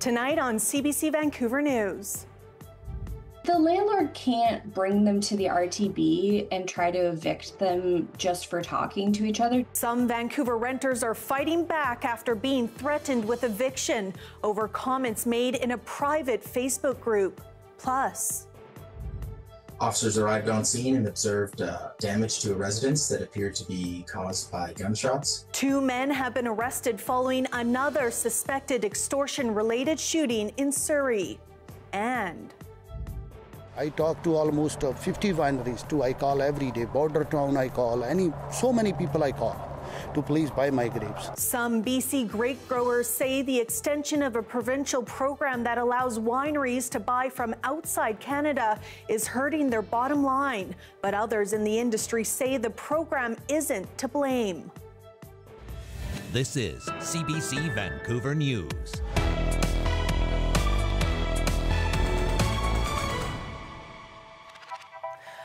Tonight on CBC Vancouver News. The landlord can't bring them to the RTB and try to evict them just for talking to each other. Some Vancouver renters are fighting back after being threatened with eviction over comments made in a private Facebook group. Plus, officers arrived on scene and observed damage to a residence that appeared to be caused by gunshots. 2 men have been arrested following another suspected extortion-related shooting in Surrey. And I talk to almost 50 wineries too. I call every day. Border town I call. So many people I call to please buy my grapes. Some BC grape growers say the extension of a provincial program that allows wineries to buy from outside Canada is hurting their bottom line. But others in the industry say the program isn't to blame. This is CBC Vancouver News.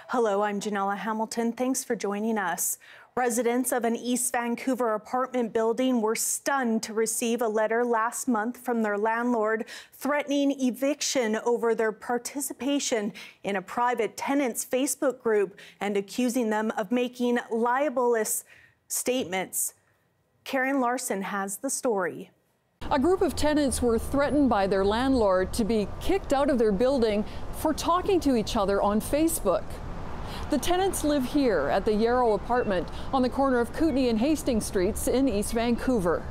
Hello, I'm Janella Hamilton. Thanks for joining us. Residents of an East Vancouver apartment building were stunned to receive a letter last month from their landlord threatening eviction over their participation in a private tenant's Facebook group and accusing them of making libelous statements. Karen Larson has the story. A group of tenants were threatened by their landlord to be kicked out of their building for talking to each other on Facebook. The tenants live here at the Yarrow apartment on the corner of Kootenay and Hastings Streets in East Vancouver.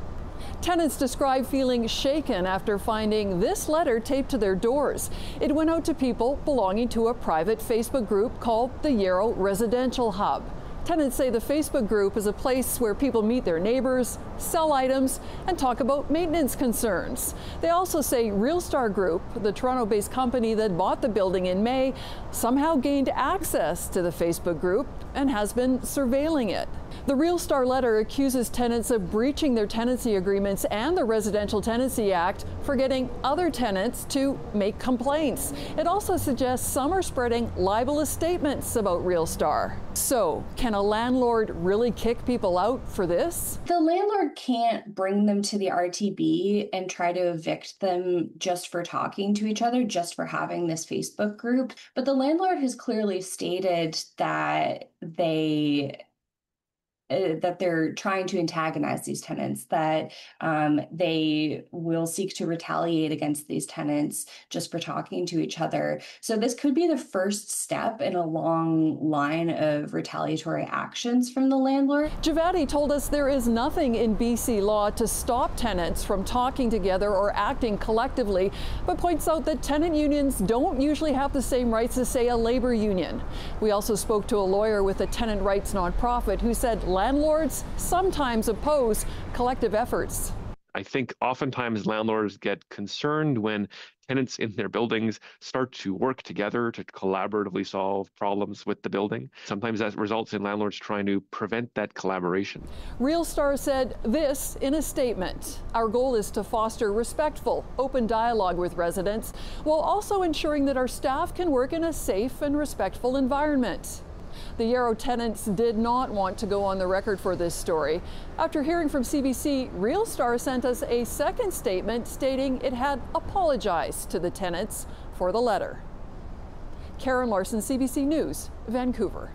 Tenants describe feeling shaken after finding this letter taped to their doors. It went out to people belonging to a private Facebook group called the Yarrow Residential Hub. Tenants say the Facebook group is a place where people meet their neighbors, sell items, and talk about maintenance concerns. They also say RealStar Group, the Toronto-based company that bought the building in May, somehow gained access to the Facebook group and has been surveilling it. The RealStar letter accuses tenants of breaching their tenancy agreements and the Residential Tenancy Act for getting other tenants to make complaints. It also suggests some are spreading libelous statements about RealStar. So, can a landlord really kick people out for this? The landlord can't bring them to the RTB and try to evict them just for talking to each other, just for having this Facebook group. But the landlord has clearly stated that they're trying to antagonize these tenants, that they will seek to retaliate against these tenants just for talking to each other. So this could be the first step in a long line of retaliatory actions from the landlord. Javati told us there is nothing in BC law to stop tenants from talking together or acting collectively, but points out that tenant unions don't usually have the same rights as, say, a labor union. We also spoke to a lawyer with a tenant rights nonprofit who said landlords sometimes oppose collective efforts. I think oftentimes landlords get concerned when tenants in their buildings start to work together to collaboratively solve problems with the building. Sometimes that results in landlords trying to prevent that collaboration. RealStar said this in a statement: "Our goal is to foster respectful, open dialogue with residents, while also ensuring that our staff can work in a safe and respectful environment." The Yarrow tenants did not want to go on the record for this story. After hearing from CBC, RealStar sent us a second statement stating it had apologized to the tenants for the letter. Karen Larson, CBC News, Vancouver.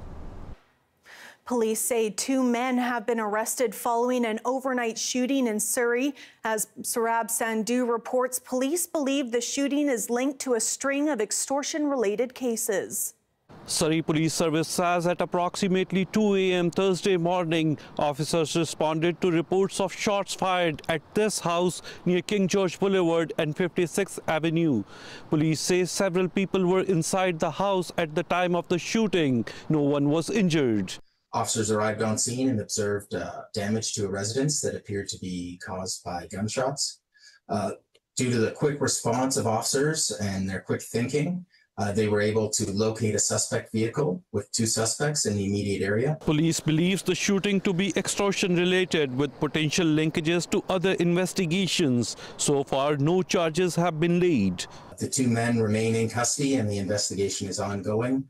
Police say 2 men have been arrested following an overnight shooting in Surrey. As Surab Sandhu reports, police believe the shooting is linked to a string of extortion-related cases. Surrey Police Service says at approximately 2 a.m. Thursday morning, officers responded to reports of shots fired at this house near King George Boulevard and 56th Avenue. Police say several people were inside the house at the time of the shooting. No one was injured. Officers arrived on scene and observed damage to a residence that appeared to be caused by gunshots. Due to the quick response of officers and their quick thinking, they were able to locate a suspect vehicle with 2 suspects in the immediate area. Police believes the shooting to be extortion-related with potential linkages to other investigations. So far, no charges have been laid. The 2 men remain in custody and the investigation is ongoing.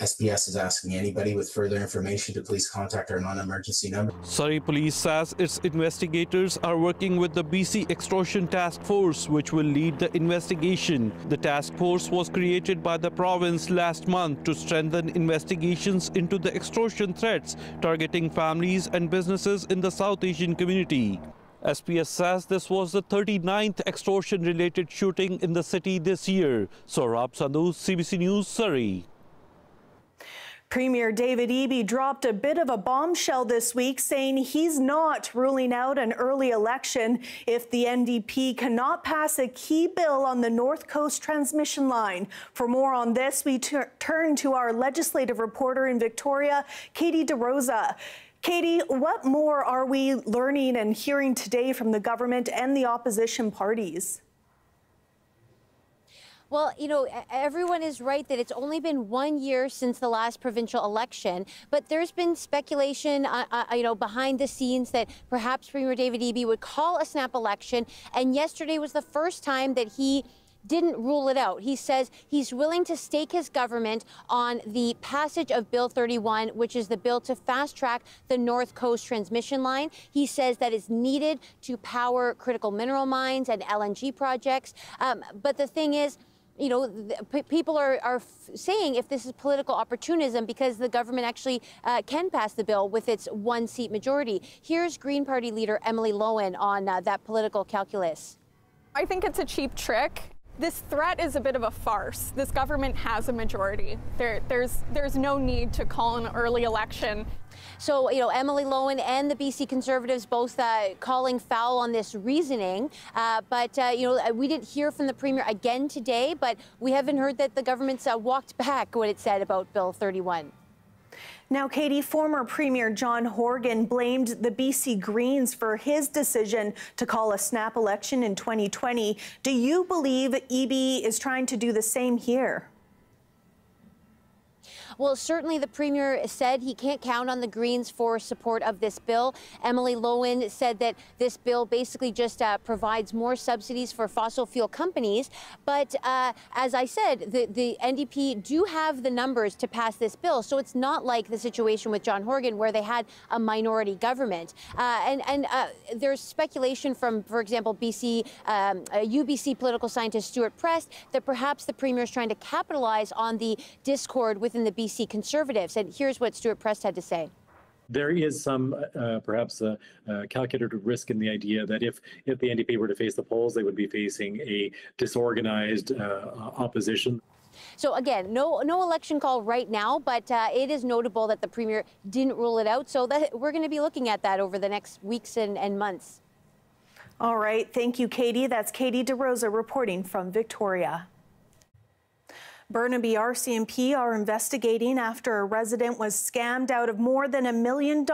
SPS is asking anybody with further information to please contact our non-emergency number. Surrey Police says its investigators are working with the BC Extortion Task Force, which will lead the investigation. The task force was created by the province last month to strengthen investigations into the extortion threats targeting families and businesses in the South Asian community. SPS says this was the 39th extortion-related shooting in the city this year. Saurabh Sandhu, CBC News, Surrey. Premier David Eby dropped a bit of a bombshell this week, saying he's not ruling out an early election if the NDP cannot pass a key bill on the North Coast transmission line. For more on this, we turn to our legislative reporter in Victoria, Katie DeRosa. Katie, what more are we learning and hearing today from the government and the opposition parties? Well, you know, everyone is right that it's only been 1 year since the last provincial election, but there's been speculation, behind the scenes that perhaps Premier David Eby would call a snap election, and yesterday was the first time that he didn't rule it out. He says he's willing to stake his government on the passage of Bill 31, which is the bill to fast-track the North Coast transmission line. He says that is needed to power critical mineral mines and LNG projects. But the thing is, you know, people are saying if this is political opportunism because the government actually can pass the bill with its one-seat majority. Here's Green Party leader Emily Lowen on that political calculus. I think it's a cheap trick. This threat is a bit of a farce. This government has a majority. There's no need to call an early election. So, you know, Emily Lowen and the BC Conservatives both calling foul on this reasoning. We didn't hear from the Premier again today, but we haven't heard that the government's walked back what it said about Bill 31. Now, Katie, former Premier John Horgan blamed the BC Greens for his decision to call a snap election in 2020. Do you believe Eby is trying to do the same here? Well, certainly the Premier said he can't count on the Greens for support of this bill. Emily Lowen said that this bill basically just provides more subsidies for fossil fuel companies. But as I said, the NDP do have the numbers to pass this bill. So it's not like the situation with John Horgan where they had a minority government. There's speculation from, for example, UBC political scientist Stuart Prest that perhaps the Premier is trying to capitalize on the discord within the BC Conservatives. And here's what Stuart Prest had to say. There is some perhaps a calculated risk in the idea that if the NDP were to face the polls, they would be facing a disorganized opposition. So again, no election call right now, but it is notable that the Premier didn't rule it out. So that we're going to be looking at that over the next weeks and months. All right. Thank you, Katie. That's Katie DeRosa reporting from Victoria. Burnaby RCMP are investigating after a resident was scammed out of more than $1 million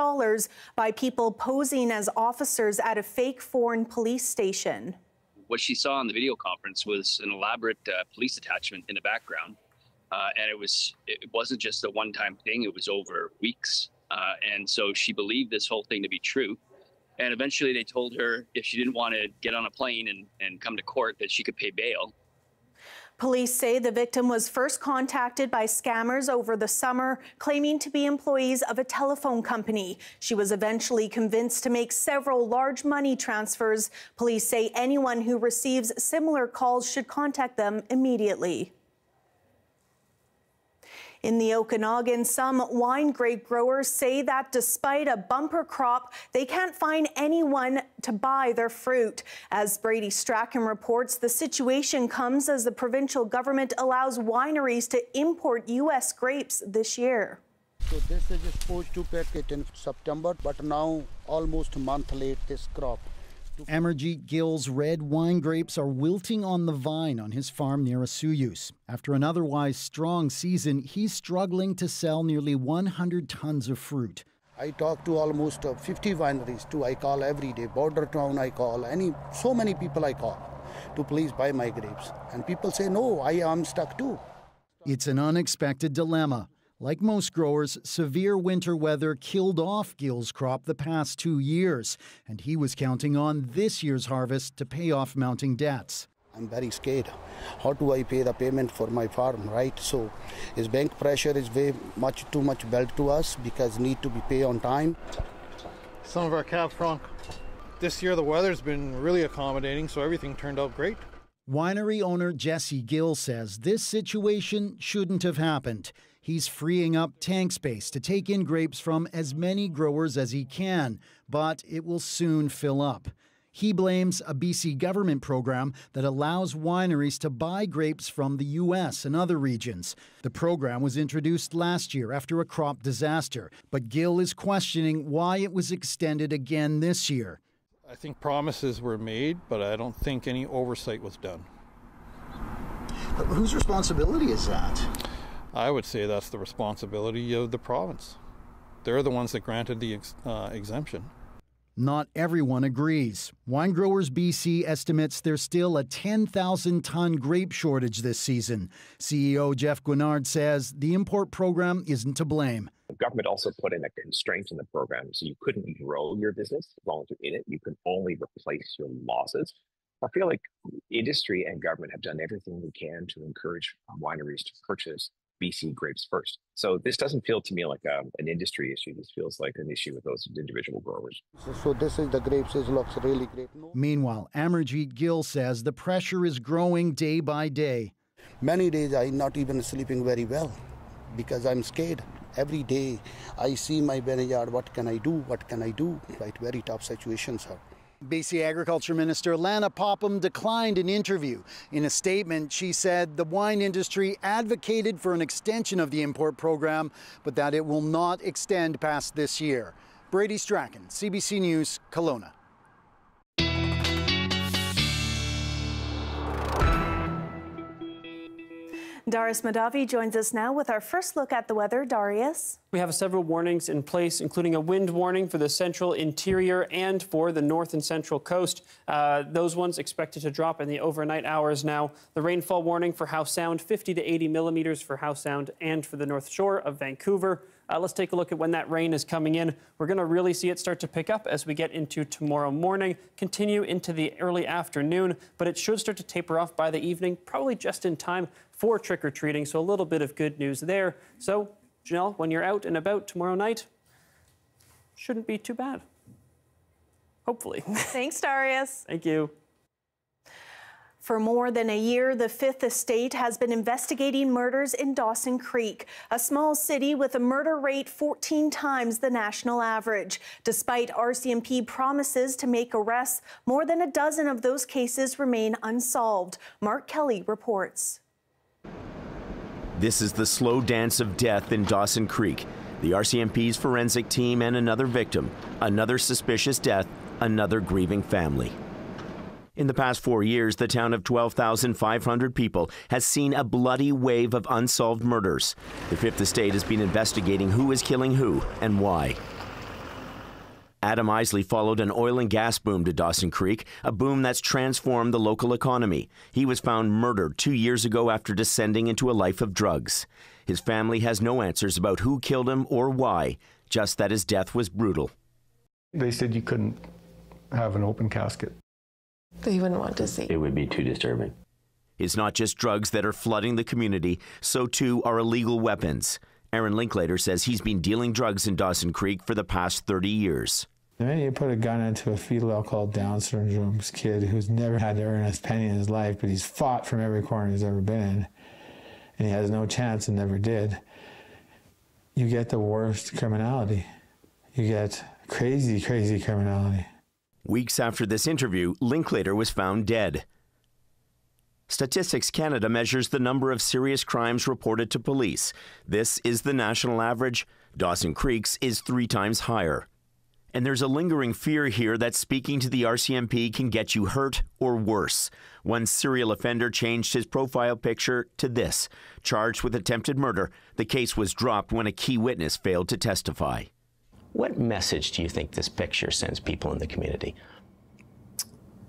by people posing as officers at a fake foreign police station. What she saw on the video conference was an elaborate police attachment in the background. And it wasn't just a one-time thing, it was over weeks. And so she believed this whole thing to be true. And eventually they told her if she didn't want to get on a plane and come to court, that she could pay bail. Police say the victim was first contacted by scammers over the summer, claiming to be employees of a telephone company. She was eventually convinced to make several large money transfers. Police say anyone who receives similar calls should contact them immediately. In the Okanagan, some wine grape growers say that despite a bumper crop, they can't find anyone to buy their fruit. As Brady Strachan reports, the situation comes as the provincial government allows wineries to import U.S. grapes this year. So this is supposed to pick it in September, but now almost a month late this crop. Amarjeet Gill's red wine grapes are wilting on the vine on his farm near Asuyus. After an otherwise strong season, he's struggling to sell nearly 100 tons of fruit. I talk to almost 50 wineries too. I call every day. Border town I call. So many people I call to please buy my grapes. And people say, no, I am stuck too. It's an unexpected dilemma. Like most growers, severe winter weather killed off Gill's crop the past 2 years, and he was counting on this year's harvest to pay off mounting debts. I'm very scared. How do I pay the payment for my farm, right? So his bank pressure is too much belt to us because need to be paid on time. Some of our calves wrong. This year the weather's been really accommodating, so everything turned out great. Winery owner Jesse Gill says this situation shouldn't have happened. He's freeing up tank space to take in grapes from as many growers as he can, but it will soon fill up. He blames a BC government program that allows wineries to buy grapes from the U.S. and other regions. The program was introduced last year after a crop disaster, but Gill is questioning why it was extended again this year. I think promises were made, but I don't think any oversight was done. But whose responsibility is that? I would say that's the responsibility of the province. They're the ones that granted the exemption. Not everyone agrees. Wine Growers BC estimates there's still a 10,000-ton grape shortage this season. CEO Jeff Guinard says the import program isn't to blame. The government also put in a constraint in the program, so you couldn't grow your business as long as you're in it. You could only replace your losses. I feel like industry and government have done everything we can to encourage wineries to purchase BC grapes first. So this doesn't feel to me like an industry issue. This feels like an issue with those individual growers. So this is the grapes. It looks really great. Meanwhile, Amarjeet Gill says the pressure is growing day by day. Many days I'm not even sleeping very well because I'm scared. Every day I see my vineyard. What can I do? What can I do? Right, very tough situations are. BC Agriculture Minister Lana Popham declined an interview. In a statement, she said the wine industry advocated for an extension of the import program, but that it will not extend past this year. Brady Strachan, CBC News, Kelowna. Darius Madavi joins us now with our first look at the weather. Darius. We have several warnings in place, including a wind warning for the central interior and for the north and central coast. Those ones expected to drop in the overnight hours now. The rainfall warning for Howe Sound, 50 to 80 millimeters for Howe Sound and for the north shore of Vancouver. Let's take a look at when that rain is coming in. We're going to really see it start to pick up as we get into tomorrow morning, continue into the early afternoon, but it should start to taper off by the evening, probably just in time for trick-or-treating, so a little bit of good news there. So, Janelle, when you're out and about tomorrow night, shouldn't be too bad. Hopefully. Thanks, Darius. Thank you. For more than a year, the Fifth Estate has been investigating murders in Dawson Creek, a small city with a murder rate 14 times the national average. Despite RCMP promises to make arrests, more than a dozen of those cases remain unsolved. Mark Kelly reports. This is the slow dance of death in Dawson Creek. The RCMP's forensic team and another victim, another suspicious death, another grieving family. In the past 4 years, the town of 12,500 people has seen a bloody wave of unsolved murders. The Fifth Estate has been investigating who is killing who and why. Adam Isley followed an oil and gas boom to Dawson Creek, a boom that's transformed the local economy. He was found murdered 2 years ago after descending into a life of drugs. His family has no answers about who killed him or why, just that his death was brutal. They said you couldn't have an open casket. They wouldn't want to see. It would be too disturbing. It's not just drugs that are flooding the community, so too are illegal weapons. Aaron Linklater says he's been dealing drugs in Dawson Creek for the past 30 years. The minute you put a gun into a fetal alcohol Down syndrome kid who's never had to earn a penny in his life, but he's fought from every corner he's ever been in, and he has no chance and never did, you get the worst criminality. You get crazy, crazy criminality. Weeks after this interview, Linklater was found dead. Statistics Canada measures the number of serious crimes reported to police. This is the national average. Dawson Creek's is 3 times higher. And there's a lingering fear here that speaking to the RCMP can get you hurt or worse. One serial offender changed his profile picture to this. Charged with attempted murder, the case was dropped when a key witness failed to testify. What message do you think this picture sends people in the community?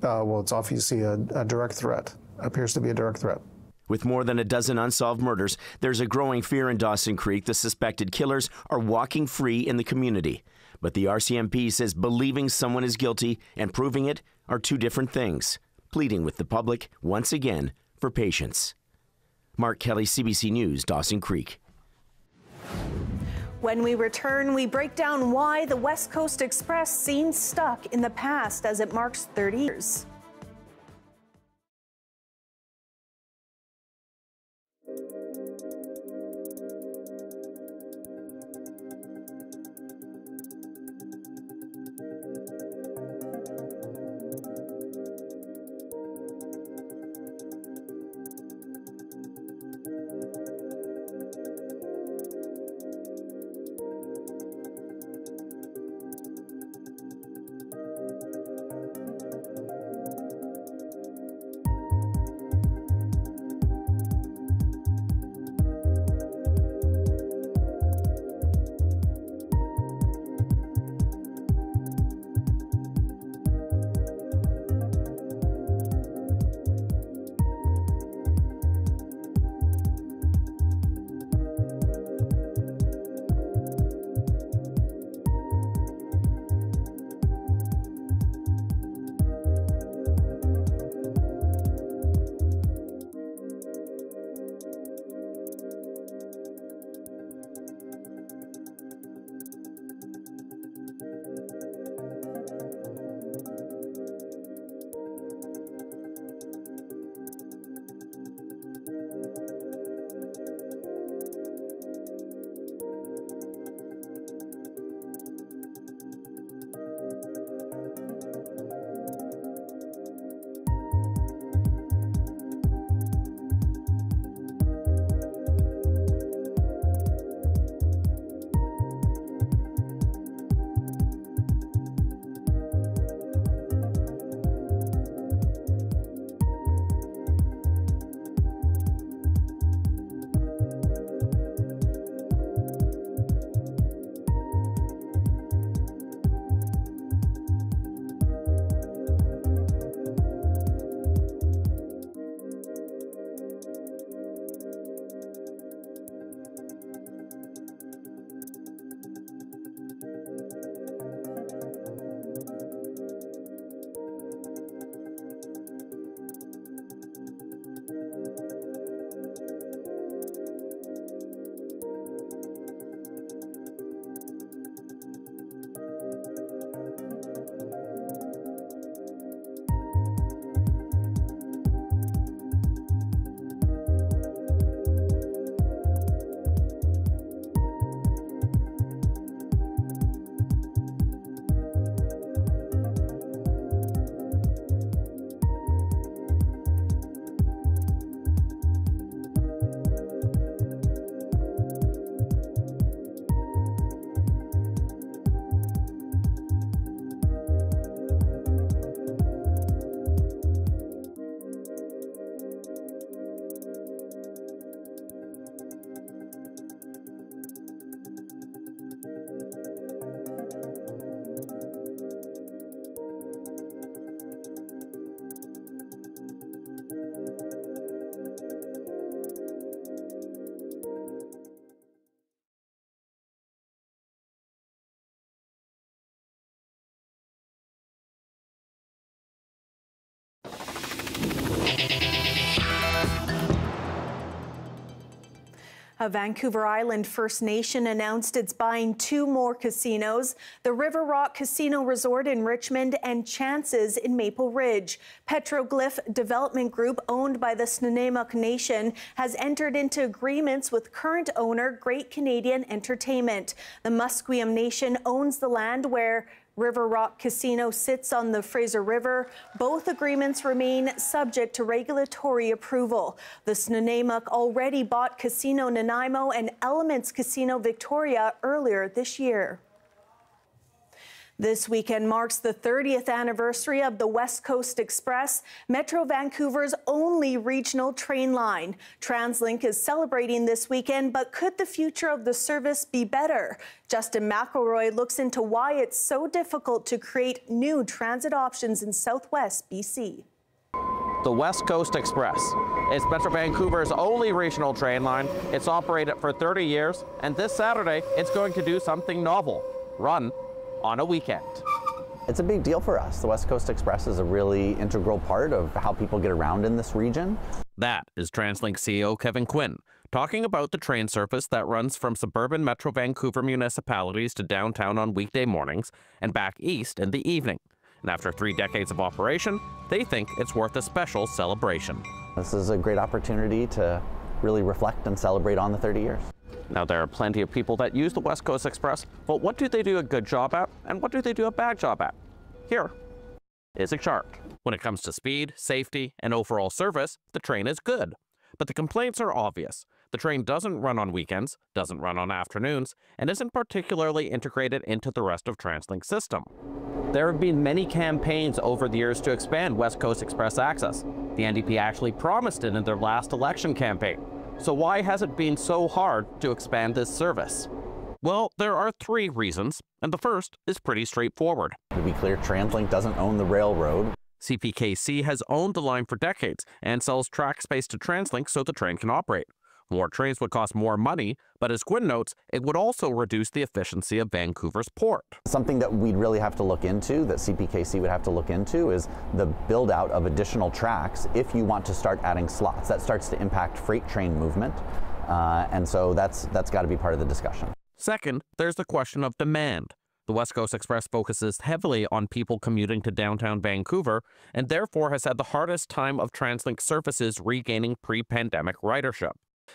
Well, it's obviously a direct threat. Appears to be a direct threat. With more than a dozen unsolved murders, there's a growing fear in Dawson Creek the suspected killers are walking free in the community. But the RCMP says believing someone is guilty and proving it are 2 different things. pleading with the public once again for patience. Mark Kelly, CBC News, Dawson Creek. When we return, we break down why the West Coast Express seems stuck in the past as it marks 30 years. A Vancouver Island First Nation announced it's buying 2 more casinos, the River Rock Casino Resort in Richmond and Chances in Maple Ridge. Petroglyph Development Group, owned by the Snuneymuxw Nation, has entered into agreements with current owner Great Canadian Entertainment. The Musqueam Nation owns the land where River Rock Casino sits on the Fraser River. Both agreements remain subject to regulatory approval. The Snuneymuxw already bought Casino Nanaimo and Elements Casino Victoria earlier this year. This weekend marks the 30th anniversary of the West Coast Express, Metro Vancouver's only regional train line. TransLink is celebrating this weekend, but could the future of the service be better? Justin McElroy looks into why it's so difficult to create new transit options in Southwest BC. The West Coast Express. It's Metro Vancouver's only regional train line. It's operated for 30 years, and this Saturday, it's going to do something novel: run on a weekend. It's a big deal for us. The West Coast Express is a really integral part of how people get around in this region. That is TransLink CEO Kevin Quinn talking about the train service that runs from suburban Metro Vancouver municipalities to downtown on weekday mornings and back east in the evening. And after 3 decades of operation, they think it's worth a special celebration. This is a great opportunity to really reflect and celebrate on the 30 years. Now, there are plenty of people that use the West Coast Express, but what do they do a good job at, and what do they do a bad job at? Here is a chart. When it comes to speed, safety, and overall service, the train is good. But the complaints are obvious. The train doesn't run on weekends, doesn't run on afternoons, and isn't particularly integrated into the rest of TransLink's system. There have been many campaigns over the years to expand West Coast Express access. The NDP actually promised it in their last election campaign. So why has it been so hard to expand this service? Well, there are 3 reasons, and the first is pretty straightforward. To be clear, TransLink doesn't own the railroad. CPKC has owned the line for decades and sells track space to TransLink so the train can operate. More trains would cost more money, but as Quinn notes, it would also reduce the efficiency of Vancouver's port. Something that we'd really have to look into, that CPKC would have to look into, is the build out of additional tracks if you want to start adding slots. That starts to impact freight train movement, and so that's got to be part of the discussion. Second, there's the question of demand. The West Coast Express focuses heavily on people commuting to downtown Vancouver and therefore has had the hardest time of TransLink services regaining pre-pandemic ridership.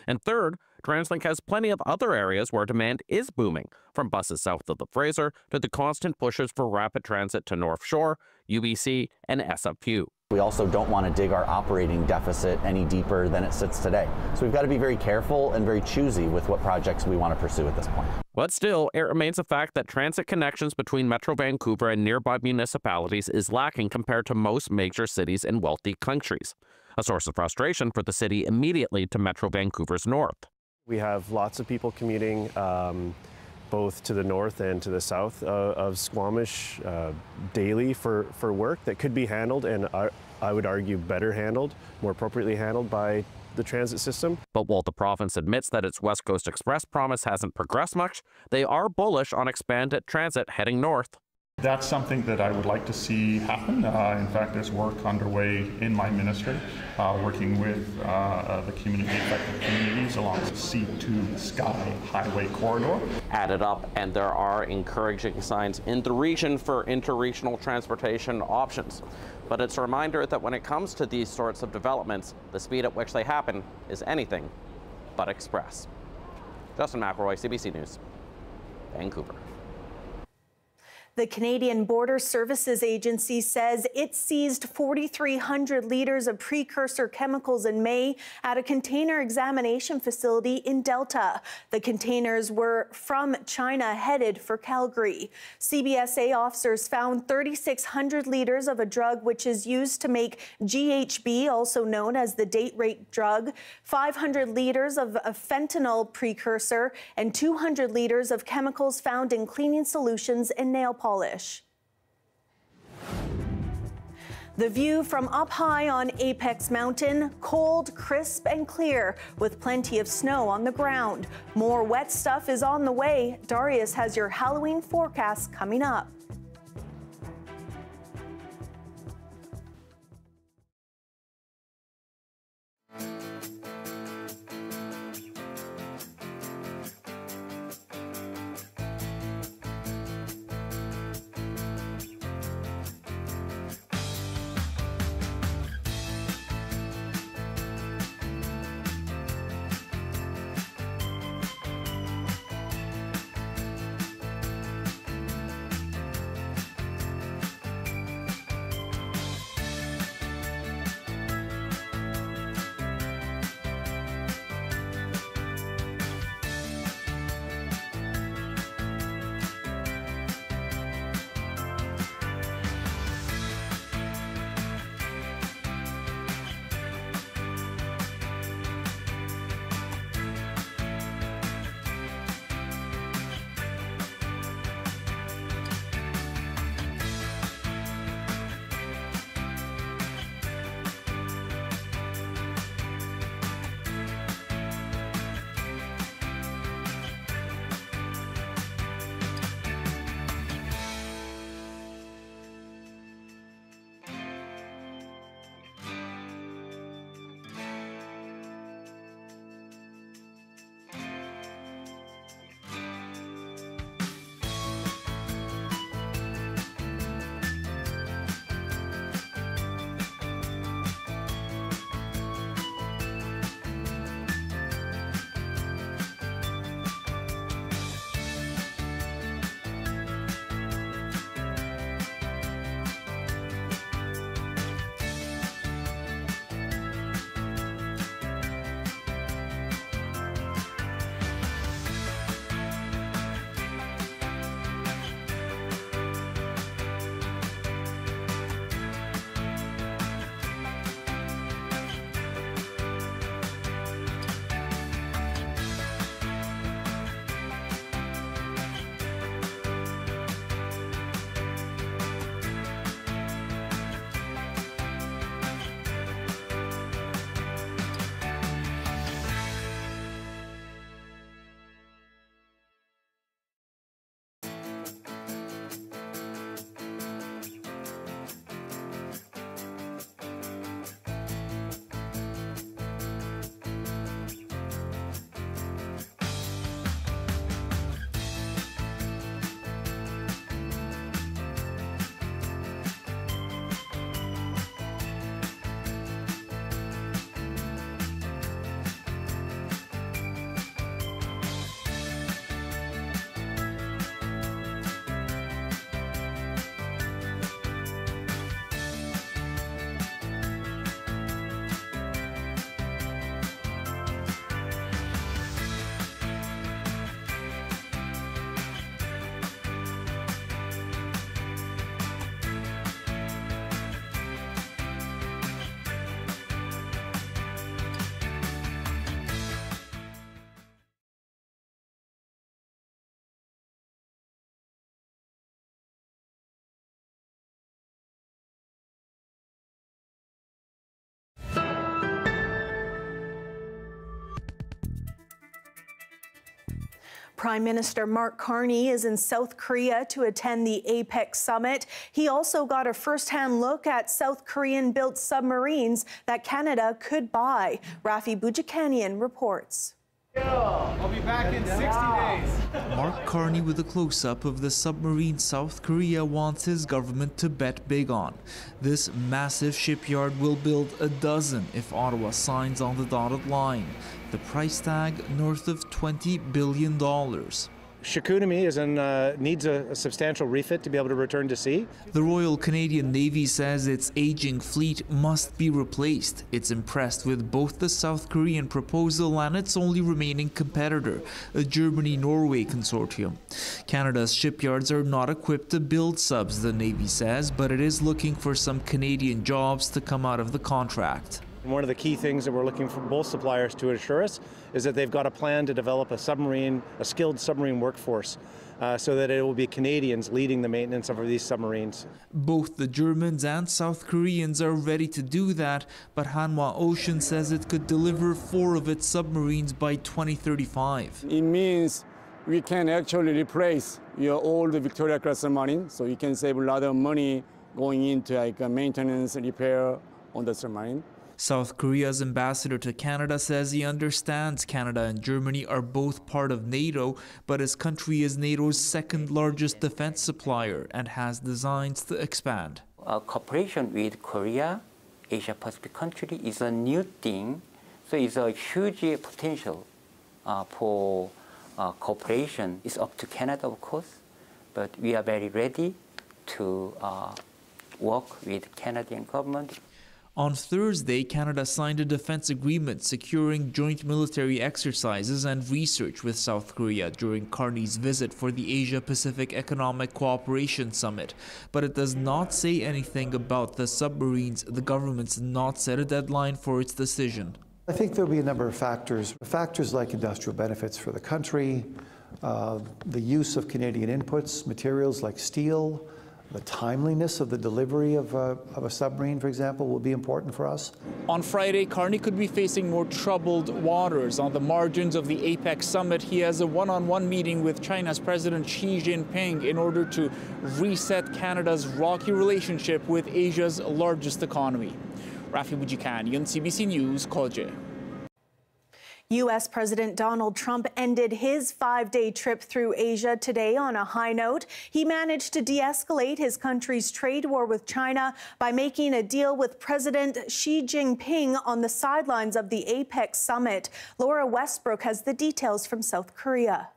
And third, TransLink has plenty of other areas where demand is booming, from buses south of the Fraser to the constant pushes for rapid transit to North Shore, UBC, and SFU. We also don't want to dig our operating deficit any deeper than it sits today. So we've got to be very careful and very choosy with what projects we want to pursue at this point. But still, it remains a fact that transit connections between Metro Vancouver and nearby municipalities is lacking compared to most major cities in wealthy countries. A source of frustration for the city immediately to Metro Vancouver's north. We have lots of people commuting both to the north and to the south of Squamish daily for work that could be handled, and I would argue better handled, more appropriately handled by the transit system. But while the province admits that its West Coast Express promise hasn't progressed much, they are bullish on expanded transit heading north. That's something that I would like to see happen. In fact, there's work underway in my ministry, working with the affected communities along the C2 Sky Highway corridor. Added up, and there are encouraging signs in the region for interregional transportation options. But it's a reminder that when it comes to these sorts of developments, the speed at which they happen is anything but express. Justin McElroy, CBC News, Vancouver. The Canadian Border Services Agency says it seized 4,300 liters of precursor chemicals in May at a container examination facility in Delta. The containers were from China headed for Calgary. CBSA officers found 3,600 liters of a drug which is used to make GHB, also known as the date rape drug, 500 liters of a fentanyl precursor, and 200 liters of chemicals found in cleaning solutions and nail polish. The view from up high on Apex Mountain, cold, crisp, and clear, with plenty of snow on the ground. More wet stuff is on the way. Darius has your Halloween forecast coming up. Prime Minister Mark Carney is in South Korea to attend the APEC summit. He also got a first-hand look at South Korean-built submarines that Canada could buy. Rafi Boudjikanian reports. I'll be back in 60 days. Mark Carney with a close-up of the submarine South Korea wants his government to bet big on. This massive shipyard will build a dozen if Ottawa signs on the dotted line. The price tag north of $20 billion. Shikoonami needs a substantial refit to be able to return to sea. The Royal Canadian Navy says its aging fleet must be replaced. It's impressed with both the South Korean proposal and its only remaining competitor, a Germany-Norway consortium. Canada's shipyards are not equipped to build subs, the Navy says, but it is looking for some Canadian jobs to come out of the contract. One of the key things that we're looking for both suppliers to assure us is that they've got a plan to develop a skilled submarine workforce so that it will be Canadians leading the maintenance of these submarines. Both the Germans and South Koreans are ready to do that, but Hanwha Ocean says it could deliver 4 of its submarines by 2035. It means we can actually replace your old Victoria-class submarine, so you can save a lot of money going into maintenance and repair on the submarine. South Korea's ambassador to Canada says he understands Canada and Germany are both part of NATO, but his country is NATO's second largest defense supplier and has designs to expand. Cooperation with Korea, Asia-Pacific country is a new thing, so it's a huge potential for cooperation. It's up to Canada, of course, but we are very ready to work with Canadian government. On Thursday, Canada signed a defense agreement securing joint military exercises and research with South Korea during Carney's visit for the Asia-Pacific Economic Cooperation Summit. But it does not say anything about the submarines. The government's not set a deadline for its decision. I think there'll be a number of factors like industrial benefits for the country, the use of Canadian inputs, materials like steel. The timeliness of the delivery of a submarine, for example, will be important for us. On Friday, Carney could be facing more troubled waters. On the margins of the APEC summit, he has a one-on-one meeting with China's President Xi Jinping in order to reset Canada's rocky relationship with Asia's largest economy. Rafi Boudjikanian, CBC News, Koje. U.S. President Donald Trump ended his 5-day trip through Asia today on a high note. He managed to de-escalate his country's trade war with China by making a deal with President Xi Jinping on the sidelines of the APEC summit. Laura Westbrook has the details from South Korea.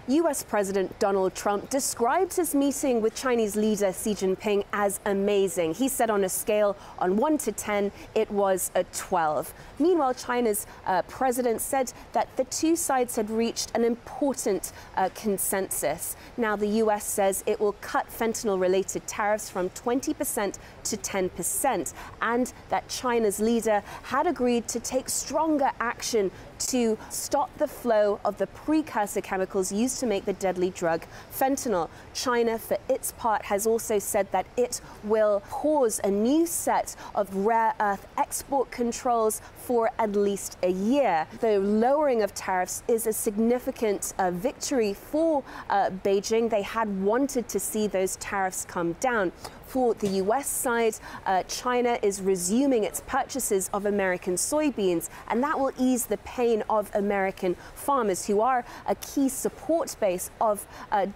U.S. President Donald Trump describes his meeting with Chinese leader Xi Jinping as amazing. He said on a scale on 1 to 10, it was a 12. Meanwhile, China's president said that the two sides had reached an important consensus. Now, the U.S. says it will cut fentanyl-related tariffs from 20% to 10%, and that China's leader had agreed to take stronger action to stop the flow of the precursor chemicals used to make the deadly drug fentanyl. China, for its part, has also said that it will pause a new set of rare earth export controls for at least a year. The lowering of tariffs is a significant victory for Beijing. They had wanted to see those tariffs come down. For the U.S. side, China is resuming its purchases of American soybeans, and that will ease the pain of American farmers, who are a key support base of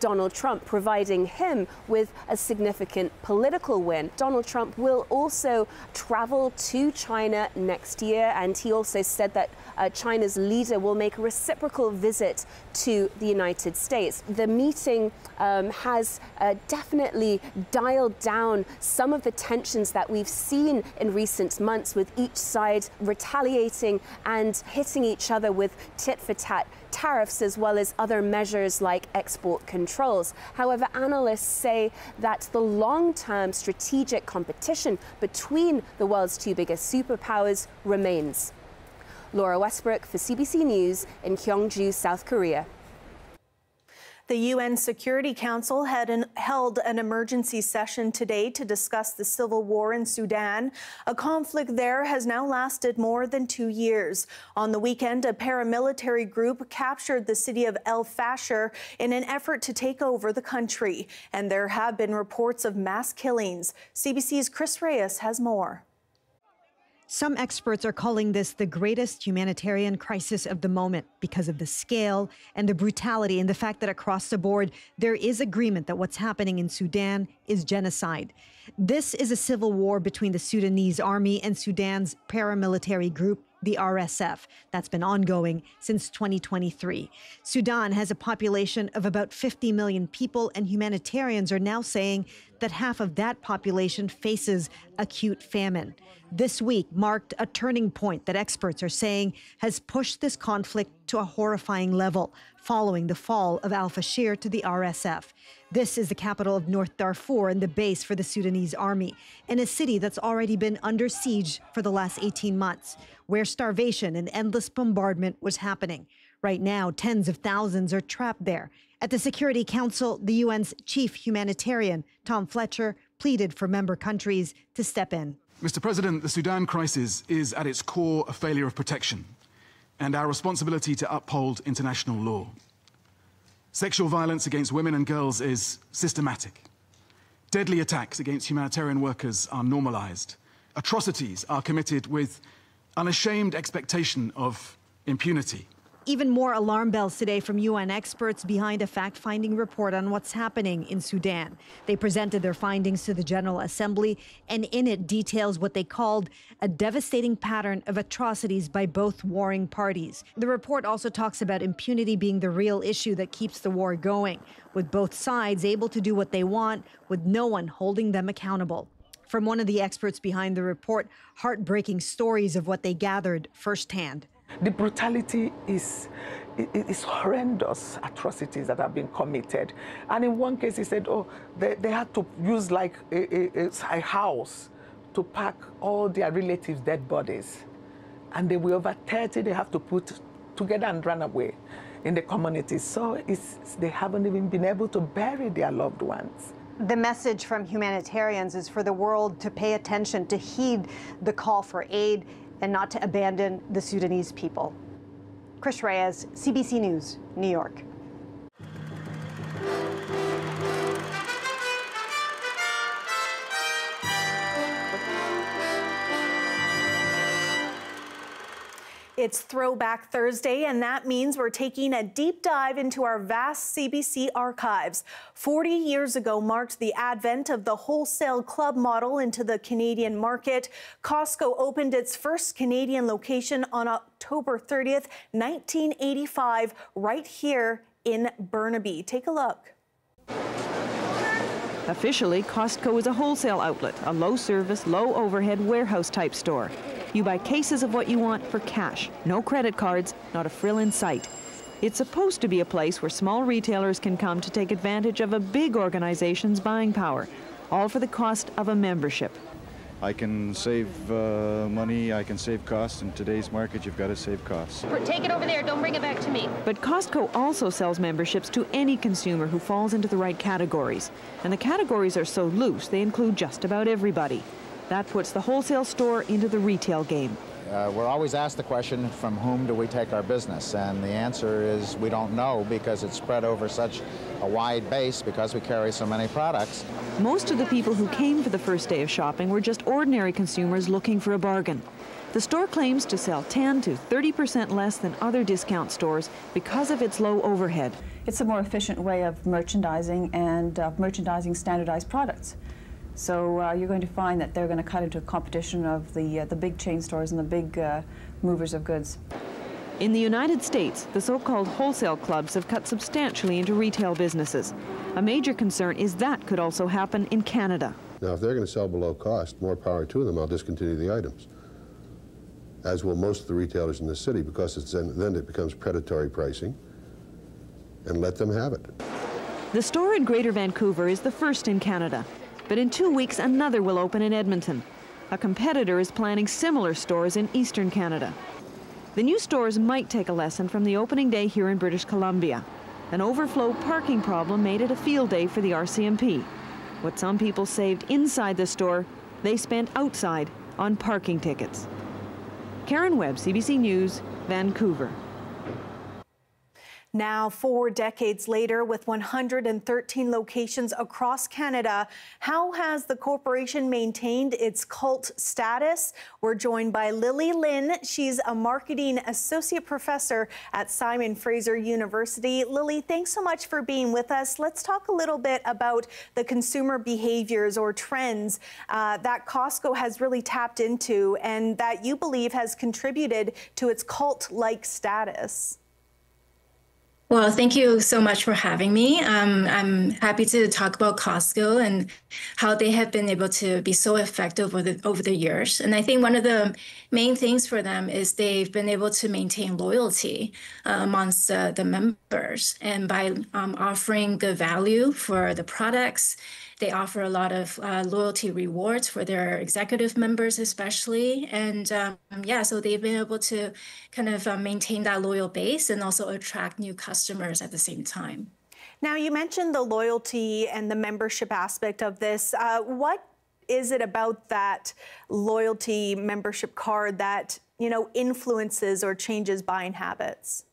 Donald Trump, providing him with a significant political win. Donald Trump will also travel to China next year, and he also said that China's leader will make a reciprocal visit to the United States. The meeting has definitely dialed down some of the tensions that we've seen in recent months, with each side retaliating and hitting each other with tit-for-tat tariffs, as well as other measures like export controls. However, analysts say that the long-term strategic competition between the world's two biggest superpowers remains. Laura Westbrook for CBC News in Gyeongju, South Korea. The UN Security Council held an emergency session today to discuss the civil war in Sudan. A conflict there has now lasted more than 2 years. On the weekend, a paramilitary group captured the city of El Fasher in an effort to take over the country. And there have been reports of mass killings. CBC's Chris Reyes has more. Some experts are calling this the greatest humanitarian crisis of the moment because of the scale and the brutality and the fact that across the board there is agreement that what's happening in Sudan is genocide. This is a civil war between the Sudanese army and Sudan's paramilitary group, the RSF, that's been ongoing since 2023. Sudan has a population of about 50 million people, and humanitarians are now saying that half of that population faces acute famine. This week marked a turning point that experts are saying has pushed this conflict to a horrifying level following the fall of Al Fasher to the RSF. This is the capital of North Darfur and the base for the Sudanese army, in a city that's already been under siege for the last 18 months, where starvation and endless bombardment was happening. Right now, tens of thousands are trapped there. At the Security Council, the UN's chief humanitarian, Tom Fletcher, pleaded for member countries to step in. Mr. President, the Sudan crisis is at its core a failure of protection and our responsibility to uphold international law. Sexual violence against women and girls is systematic. Deadly attacks against humanitarian workers are normalized. Atrocities are committed with unashamed expectation of impunity. Even more alarm bells today from UN experts behind a fact-finding report on what's happening in Sudan. They presented their findings to the General Assembly, and in it details what they called a devastating pattern of atrocities by both warring parties. The report also talks about impunity being the real issue that keeps the war going, with both sides able to do what they want, with no one holding them accountable. From one of the experts behind the report, heartbreaking stories of what they gathered firsthand. The brutality is horrendous atrocities that have been committed. And in one case, he said, they had to use like a house to pack all their relatives' dead bodies. And they were over 30 they have to put together and run away in the communities. So they haven't even been able to bury their loved ones. The message from humanitarians is for the world to pay attention, to heed the call for aid, and not to abandon the Sudanese people. Chris Reyes, CBC News, New York. It's Throwback Thursday, and that means we're taking a deep dive into our vast CBC archives. 40 years ago marked the advent of the wholesale club model into the Canadian market. Costco opened its first Canadian location on October 30th, 1985, right here in Burnaby. Take a look. Officially, Costco is a wholesale outlet, a low-service, low-overhead warehouse-type store. You buy cases of what you want for cash, no credit cards, not a frill in sight. It's supposed to be a place where small retailers can come to take advantage of a big organization's buying power, all for the cost of a membership. I can save money, I can save costs. In today's market, you've got to save costs. Take it over there, don't bring it back to me. But Costco also sells memberships to any consumer who falls into the right categories. And the categories are so loose, they include just about everybody. That puts the wholesale store into the retail game. We're always asked the question, from whom do we take our business? And the answer is we don't know, because it's spread over such a wide base, because we carry so many products. Most of the people who came for the first day of shopping were just ordinary consumers looking for a bargain. The store claims to sell 10 to 30% less than other discount stores because of its low overhead. It's a more efficient way of merchandising and merchandising standardized products. So you're going to find that they're going to cut into a competition of the big chain stores and the big movers of goods. In the United States, the so-called wholesale clubs have cut substantially into retail businesses. A major concern is that could also happen in Canada. Now, if they're going to sell below cost, more power to them. I'll discontinue the items, as will most of the retailers in the city, because then it becomes predatory pricing, and let them have it. The store in Greater Vancouver is the first in Canada. But in 2 weeks, another will open in Edmonton. A competitor is planning similar stores in eastern Canada. The new stores might take a lesson from the opening day here in British Columbia. An overflow parking problem made it a field day for the RCMP. What some people saved inside the store, they spent outside on parking tickets. Karen Webb, CBC News, Vancouver. Now, 4 decades later, with 113 locations across Canada, how has the corporation maintained its cult status? We're joined by Lily Lin. She's a marketing associate professor at Simon Fraser University. Lily, thanks so much for being with us. Let's talk a little bit about the consumer behaviors or trends that Costco has really tapped into and that you believe has contributed to its cult-like status. Well, thank you so much for having me. I'm happy to talk about Costco and how they have been able to be so effective over the years. And I think one of the main things for them is they've been able to maintain loyalty amongst the members. And by offering good value for the products, they offer a lot of loyalty rewards for their executive members, especially. And yeah, so they've been able to kind of maintain that loyal base and also attract new customers at the same time. Now, you mentioned the loyalty and the membership aspect of this. What is it about that loyalty membership card that, you know, influences or changes buying habits?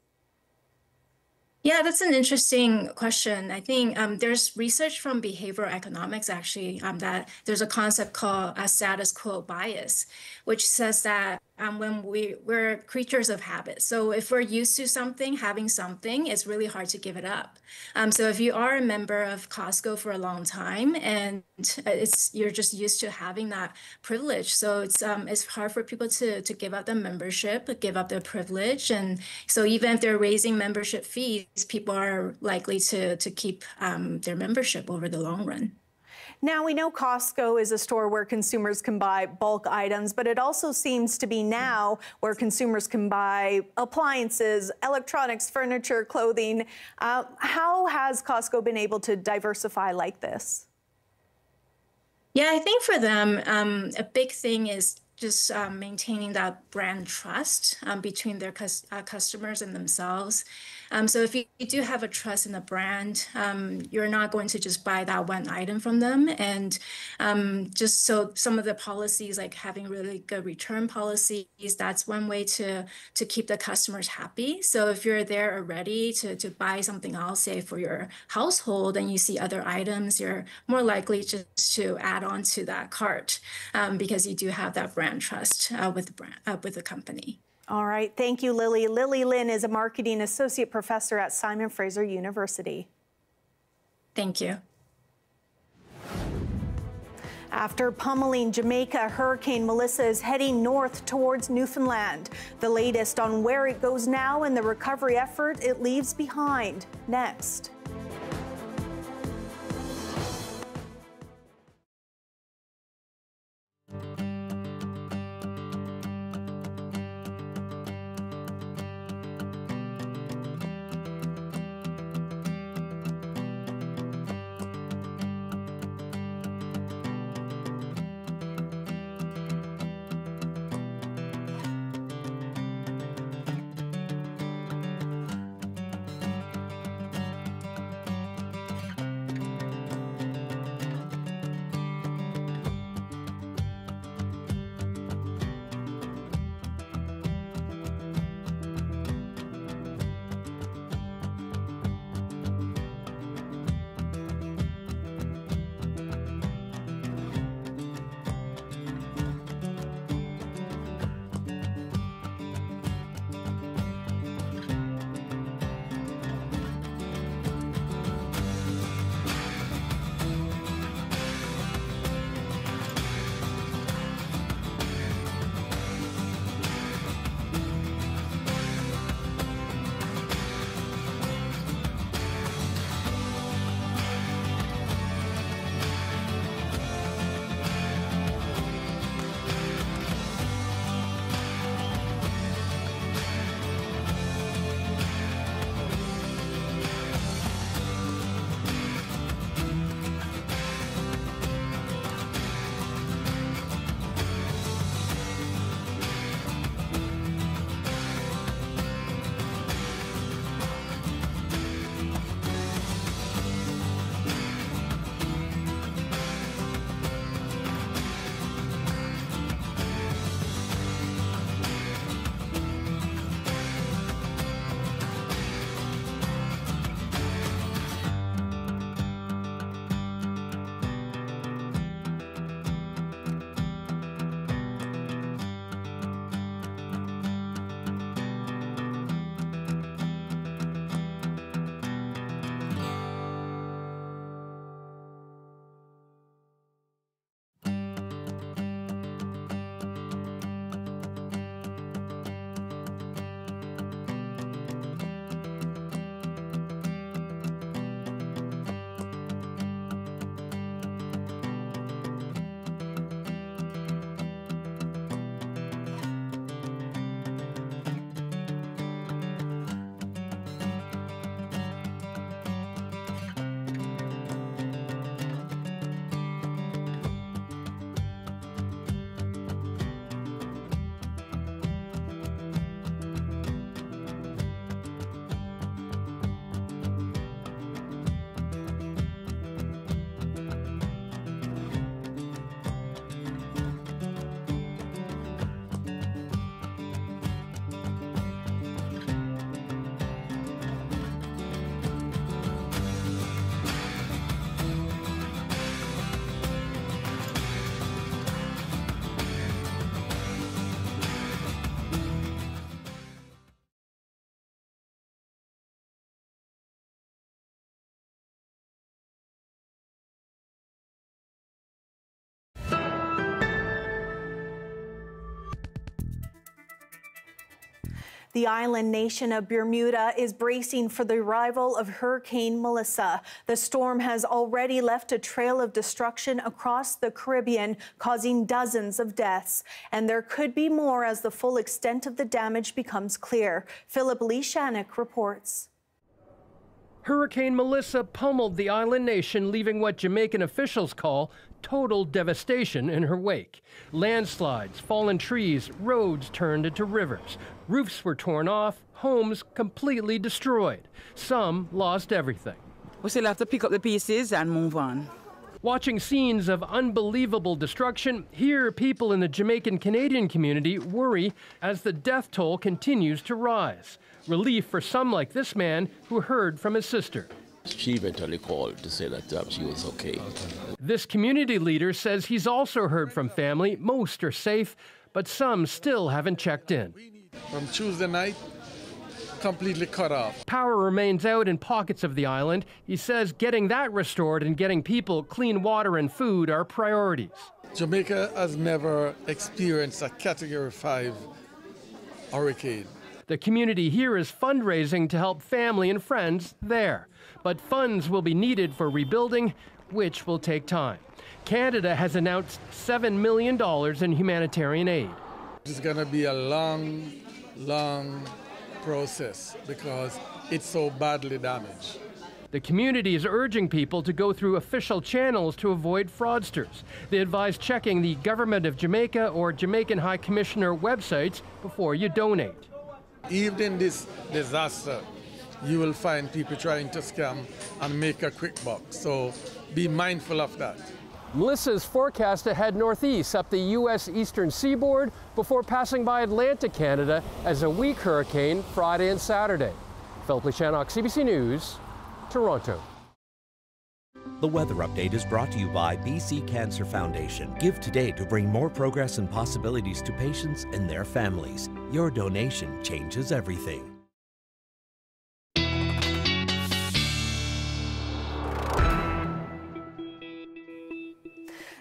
Yeah, that's an interesting question. I think there's research from behavioral economics, actually, that there's a concept called a status quo bias, which says that when we're creatures of habit. So if we're used to something, having something, it's really hard to give it up. So if you are a member of Costco for a long time and you're just used to having that privilege, so it's hard for people to give up the membership, give up their privilege. And so even if they're raising membership fees, people are likely to keep their membership over the long run. Now, we know Costco is a store where consumers can buy bulk items, but it also seems to be now where consumers can buy appliances, electronics, furniture, clothing. How has Costco been able to diversify like this? Yeah, I think for them, a big thing is just maintaining that brand trust between their customers and themselves. So if you do have a trust in the brand, you're not going to just buy that one item from them. And just so some of the policies, like having really good return policies, that's one way to keep the customers happy. So if you're there already to buy something else, say for your household, and you see other items, you're more likely just to add on to that cart because you do have that brand trust with the company. All right. Thank you, Lily. Lily Lin is a marketing associate professor at Simon Fraser University. Thank you. After pummeling Jamaica, Hurricane Melissa is heading north towards Newfoundland. The latest on where it goes now and the recovery effort it leaves behind. Next. The island nation of Bermuda is bracing for the arrival of Hurricane Melissa. The storm has already left a trail of destruction across the Caribbean, causing dozens of deaths. And there could be more as the full extent of the damage becomes clear. Philip Lishanik reports. Hurricane Melissa pummeled the island nation, leaving what Jamaican officials call total devastation in her wake. Landslides, fallen trees, roads turned into rivers. Roofs were torn off, homes completely destroyed. Some lost everything. We still have to pick up the pieces and move on. Watching scenes of unbelievable destruction, here people in the Jamaican Canadian community worry as the death toll continues to rise. Relief for some like this man who heard from his sister. She eventually called to say that she was okay. This community leader says he's also heard from family. Most are safe, but some still haven't checked in. From Tuesday night, completely cut off. Power remains out in pockets of the island. He says getting that restored and getting people clean water and food are priorities. Jamaica has never experienced a Category 5 hurricane. The community here is fundraising to help family and friends there. But funds will be needed for rebuilding, which will take time. Canada has announced $7 million in humanitarian aid. It's going to be a long, long process because it's so badly damaged. The community is urging people to go through official channels to avoid fraudsters. They advise checking the Government of Jamaica or Jamaican High Commissioner websites before you donate. Even in this disaster, you will find people trying to scam and make a quick buck. So be mindful of that. Melissa is forecast to head northeast up the U.S. eastern seaboard before passing by Atlantic Canada as a weak hurricane Friday and Saturday. Philip Lishanik, CBC News, Toronto. The weather update is brought to you by BC Cancer Foundation. Give today to bring more progress and possibilities to patients and their families. Your donation changes everything.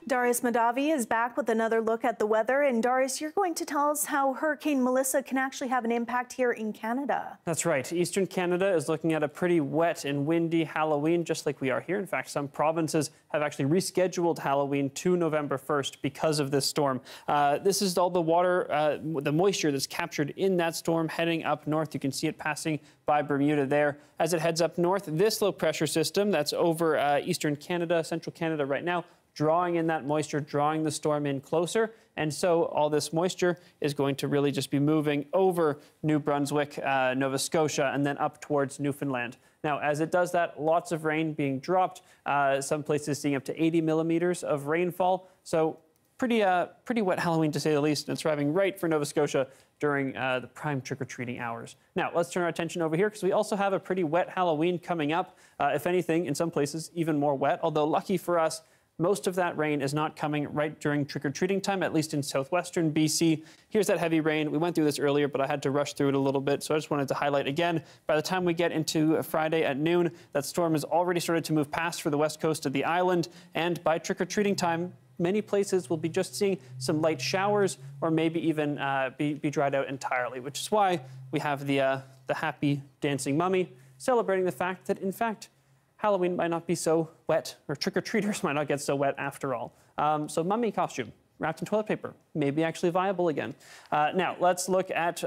Darius Madavi is back with another look at the weather. And Darius, you're going to tell us how Hurricane Melissa can actually have an impact here in Canada. That's right. Eastern Canada is looking at a pretty wet and windy Halloween, just like we are here. In fact, some provinces have actually rescheduled Halloween to November 1st because of this storm. This is all the water, the moisture that's captured in that storm heading up north. You can see it passing by Bermuda there. As it heads up north, this low pressure system that's over eastern Canada, central Canada right now, drawing in that moisture, drawing the storm in closer. And so all this moisture is going to really just be moving over New Brunswick, Nova Scotia, and then up towards Newfoundland. Now, as it does that, lots of rain being dropped, some places seeing up to 80 millimeters of rainfall. So pretty wet Halloween, to say the least, and it's arriving right for Nova Scotia during the prime trick-or-treating hours. Now, let's turn our attention over here because we also have a pretty wet Halloween coming up. If anything, in some places, even more wet, although lucky for us, most of that rain is not coming right during trick-or-treating time, at least in southwestern BC. Here's that heavy rain. We went through this earlier, but I had to rush through it a little bit, so I just wanted to highlight again. By the time we get into Friday at noon, that storm has already started to move past for the west coast of the island, and by trick-or-treating time, many places will be just seeing some light showers or maybe even be dried out entirely, which is why we have the happy dancing mummy celebrating the fact that, in fact, Halloween might not be so wet, or trick-or-treaters might not get so wet after all. So mummy costume, wrapped in toilet paper, maybe actually viable again. Now, let's look at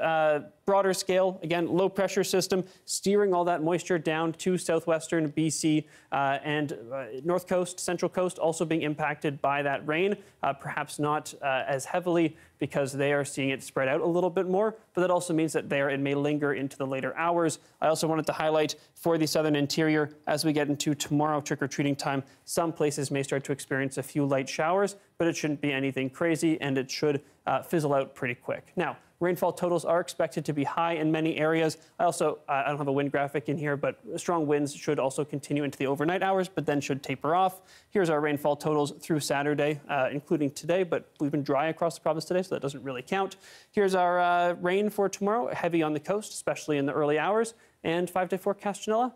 broader scale. Again, low pressure system steering all that moisture down to southwestern BC and north coast, central coast also being impacted by that rain, perhaps not as heavily because they are seeing it spread out a little bit more, but that also means that there it may linger into the later hours. I also wanted to highlight for the southern interior, as we get into tomorrow trick-or-treating time, some places may start to experience a few light showers, but it shouldn't be anything crazy and it should fizzle out pretty quick. Now, rainfall totals are expected to be high in many areas. I don't have a wind graphic in here, but strong winds should also continue into the overnight hours, but then should taper off. Here's our rainfall totals through Saturday, including today, but we've been dry across the province today, so that doesn't really count. Here's our rain for tomorrow, heavy on the coast, especially in the early hours, and 5-day forecast, Janella.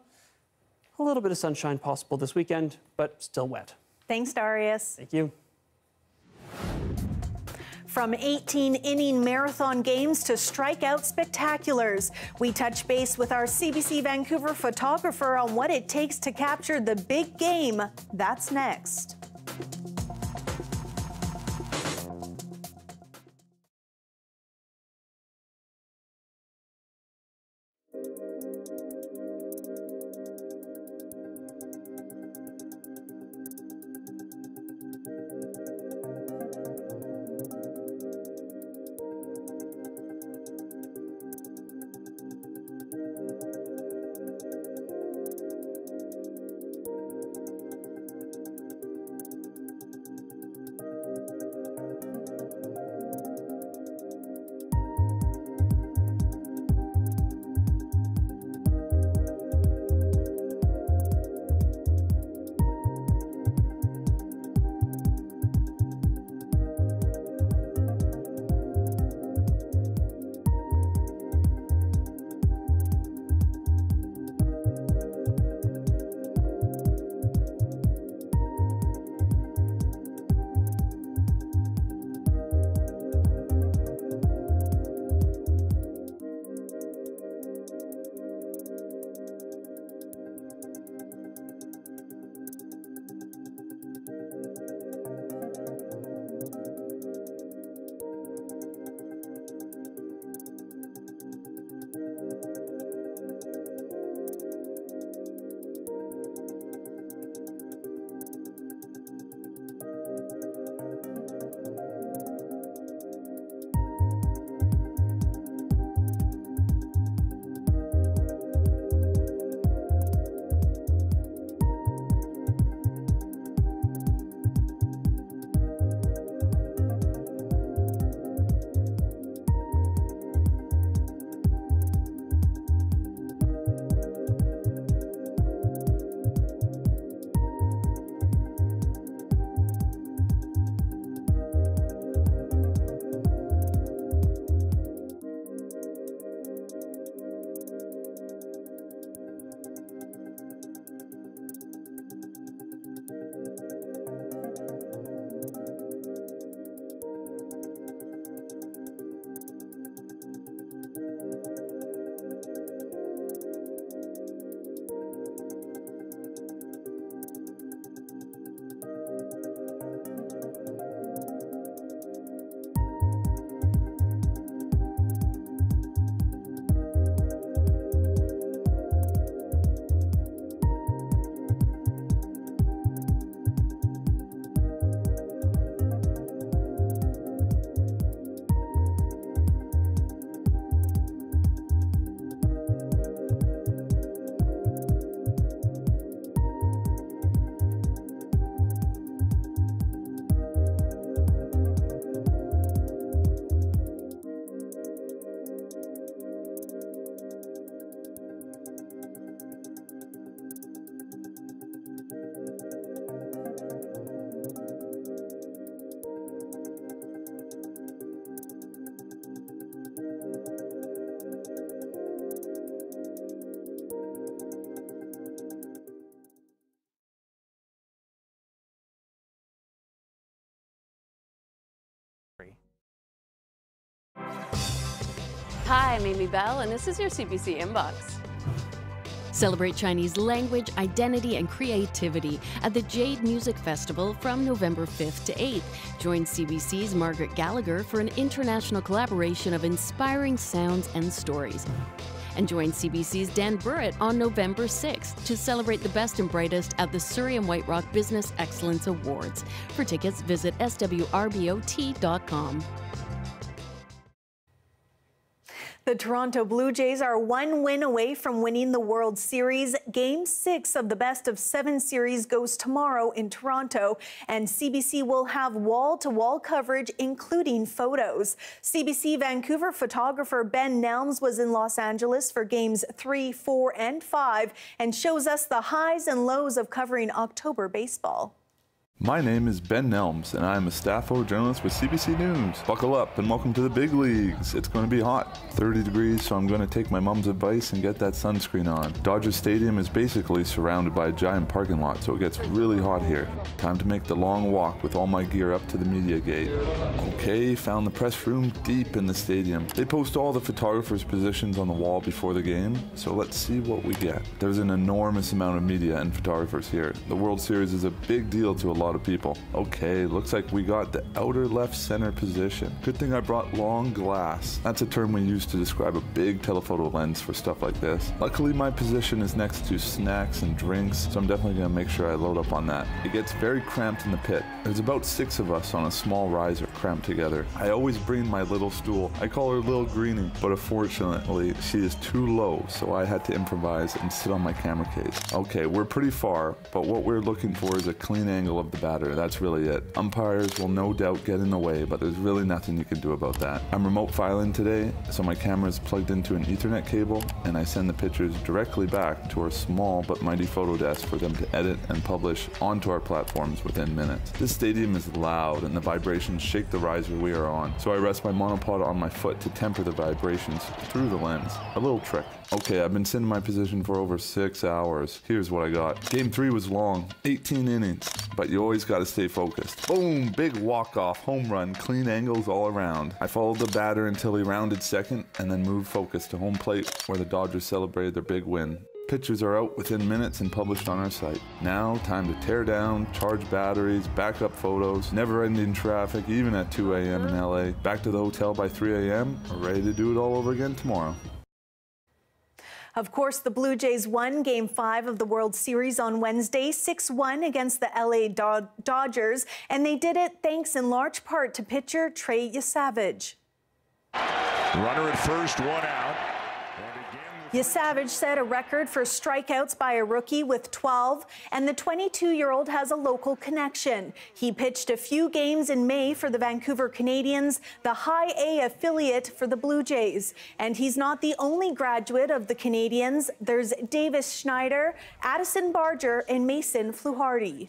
A little bit of sunshine possible this weekend, but still wet. Thanks, Darius. Thank you. From 18-inning marathon games to strikeout spectaculars, we touch base with our CBC Vancouver photographer on what it takes to capture the big game. That's next. Hi, I'm Amy Bell, and this is your CBC Inbox. Celebrate Chinese language, identity, and creativity at the Jade Music Festival from November 5th to 8th. Join CBC's Margaret Gallagher for an international collaboration of inspiring sounds and stories. And join CBC's Dan Burritt on November 6th to celebrate the best and brightest at the Surrey and White Rock Business Excellence Awards. For tickets, visit swrbot.com. The Toronto Blue Jays are one win away from winning the World Series. Game 6 of the best-of-7 series goes tomorrow in Toronto, and CBC will have wall-to-wall coverage, including photos. CBC Vancouver photographer Ben Nelms was in Los Angeles for Games 3, 4, and 5 and shows us the highs and lows of covering October baseball. My name is Ben Nelms, and I am a staff photojournalist with CBC News. Buckle up and welcome to the big leagues. It's going to be hot, 30 degrees, so I'm going to take my mom's advice and get that sunscreen on. Dodger Stadium is basically surrounded by a giant parking lot, so it gets really hot here. Time to make the long walk with all my gear up to the media gate. Okay, found the press room deep in the stadium. They post all the photographers' positions on the wall before the game, so let's see what we get. There's an enormous amount of media and photographers here. The World Series is a big deal to a lot of people. Okay, looks like we got the outer left center position. Good thing I brought long glass. That's a term we use to describe a big telephoto lens for stuff like this. Luckily, my position is next to snacks and drinks, so I'm definitely going to make sure I load up on that. It gets very cramped in the pit. There's about 6 of us on a small riser cramped together. I always bring my little stool. I call her Little Greenie, but unfortunately, she is too low, so I had to improvise and sit on my camera case. Okay, we're pretty far, but what we're looking for is a clean angle of the batter. That's really it. Umpires will no doubt get in the way, but there's really nothing you can do about that. I'm remote filing today, so my camera is plugged into an Ethernet cable, and I send the pictures directly back to our small but mighty photo desk for them to edit and publish onto our platforms within minutes. This stadium is loud, and the vibrations shake the riser we are on, so I rest my monopod on my foot to temper the vibrations through the lens. A little trick. Okay, I've been sitting in my position for over 6 hours. Here's what I got. Game 3 was long, 18 innings, but you always got to stay focused. Boom, big walk-off, home run, clean angles all around. I followed the batter until he rounded second and then moved focus to home plate where the Dodgers celebrated their big win. Pictures are out within minutes and published on our site. Now, time to tear down, charge batteries, backup photos, never-ending traffic, even at 2 a.m. in LA. Back to the hotel by 3 a.m. We're ready to do it all over again tomorrow. Of course, the Blue Jays won Game 5 of the World Series on Wednesday, 6-1 against the LA Dodgers, and they did it thanks in large part to pitcher Trey Yesavage. Runner at first, 1 out. Yesavage set a record for strikeouts by a rookie with 12, and the 22-year-old has a local connection. He pitched a few games in May for the Vancouver Canadians, the High A affiliate for the Blue Jays. And he's not the only graduate of the Canadians. There's Davis Schneider, Addison Barger, and Mason Fluharty.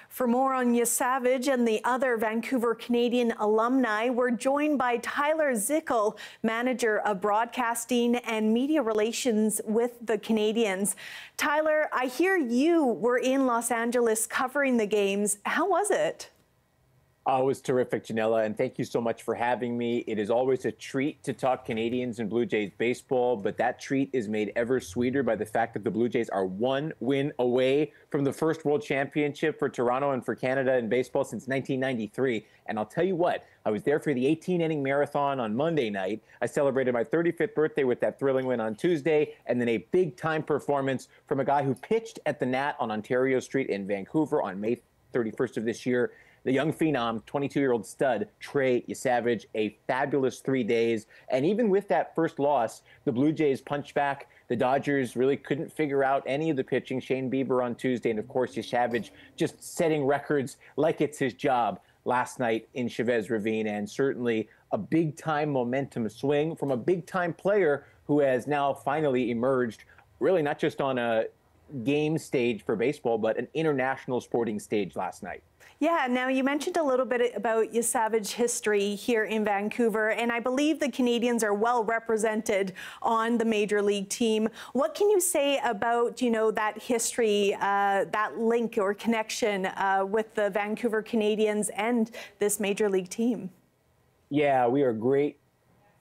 For more on Yesavage and the other Vancouver Canadian alumni, we're joined by Tyler Zickel, Manager of Broadcasting and Media Relations with the Canadians. Tyler, I hear you were in Los Angeles covering the games. How was it? Oh, it was terrific, Janella, and thank you so much for having me. It is always a treat to talk Canadians and Blue Jays baseball, but that treat is made ever sweeter by the fact that the Blue Jays are 1 win away from the first World Championship for Toronto and for Canada in baseball since 1993. And I'll tell you what, I was there for the 18-inning marathon on Monday night. I celebrated my 35th birthday with that thrilling win on Tuesday, and then a big-time performance from a guy who pitched at the Nat on Ontario Street in Vancouver on May 31st of this year. The young phenom, 22-year-old stud, Trey Yesavage, a fabulous 3 days. And even with that first loss, the Blue Jays punched back. The Dodgers really couldn't figure out any of the pitching. Shane Bieber on Tuesday, and of course, Yesavage just setting records like it's his job last night in Chavez Ravine. And certainly a big-time momentum swing from a big-time player who has now finally emerged, really not just on a game stage for baseball, but an international sporting stage last night. Yeah, now you mentioned a little bit about Yesavage history here in Vancouver, and I believe the Canadians are well represented on the Major League team. What can you say about, that history, that link or connection with the Vancouver Canadians and this Major League team? Yeah, we are great